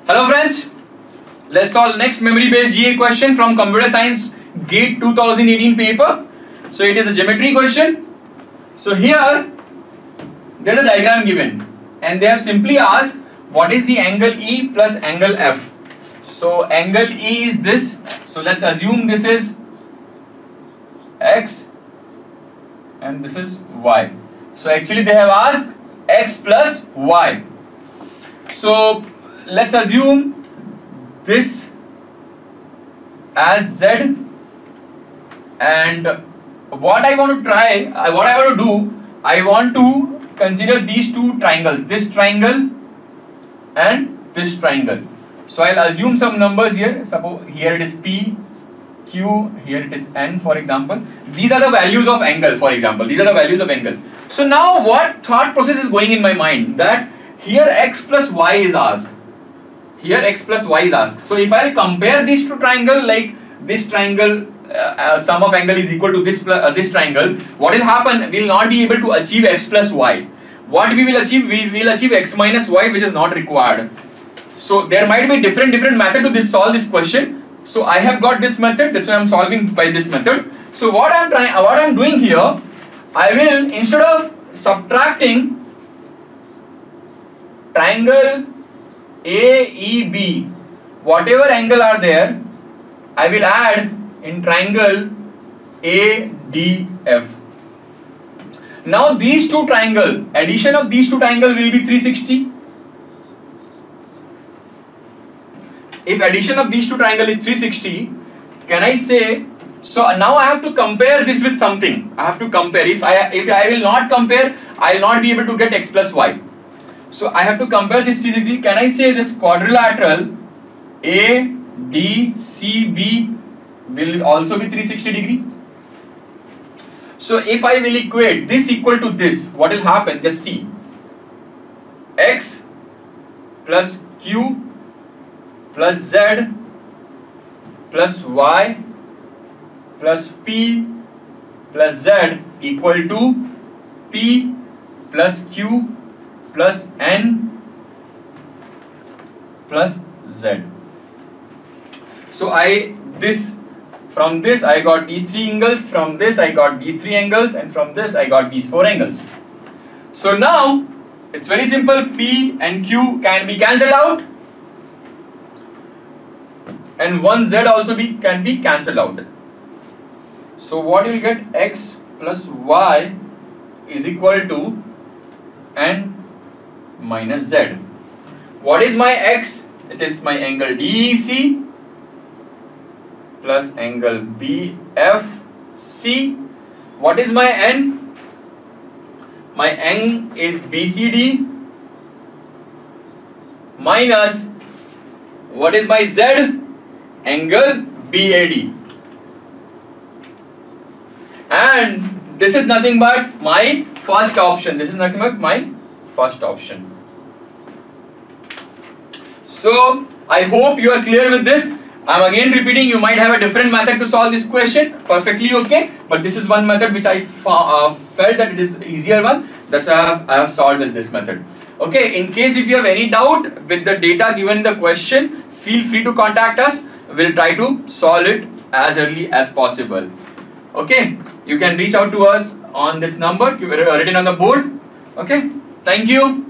Hello friends, let's solve next memory based GA question from Computer Science GATE 2018 paper. So it is a geometry question. So here there is a diagram given and they have simply asked what is the angle E plus angle F. So angle E is this, so let's assume this is X and this is Y. So actually they have asked X plus Y. So let's assume this as Z, and what I want to do, I want to consider these two triangles, this triangle and this triangle. So I'll assume some numbers here. Suppose here it is P, Q, here it is N, for example. These are the values of angle, for example. These are the values of angle. So now what thought process is going in my mind? That here X plus Y is asked. Here X plus Y is asked. So if I'll compare these two triangles, like this triangle, sum of angle is equal to this triangle, what will happen? We will not be able to achieve X plus Y. What we will achieve? We will achieve X minus Y, which is not required. So there might be different method to solve this question. So I have got this method, that's why I am solving by this method. So what I am doing here, I will, instead of subtracting triangle AEB, whatever angle are there, I will add in triangle ADF. Now these two triangles, addition of these two triangles will be 360. If addition of these two triangles is 360, can I say, so now I have to compare this with something. I have to compare. If I will not compare, I will not be able to get X plus Y. So I have to compare this 360. Can I say this quadrilateral ADCB will also be 360 degree? So if I will equate this equal to this, what will happen? Just see. X plus Q plus Z plus Y plus P plus Z equal to P plus Q plus N plus Z. So from this I got these three angles, from this I got these three angles, and from this I got these four angles. So now it's very simple, P and Q can be cancelled out and one Z also can be cancelled out. So what you will get, X plus Y is equal to N minus Z. What is my X? It is my angle DEC plus angle BFC. What is my N? My N is BCD minus, what is my Z? Angle BAD. And this is nothing but my first option. This is nothing but my first option. So I hope you are clear with this. I am again repeating, you might have a different method to solve this question, perfectly okay, but this is one method which I felt that it is easier one, that's why I have solved with this method. Okay, in case if you have any doubt with the data given in the question, feel free to contact us. We will try to solve it as early as possible. Okay, you can reach out to us on this number written on the board. Okay, thank you.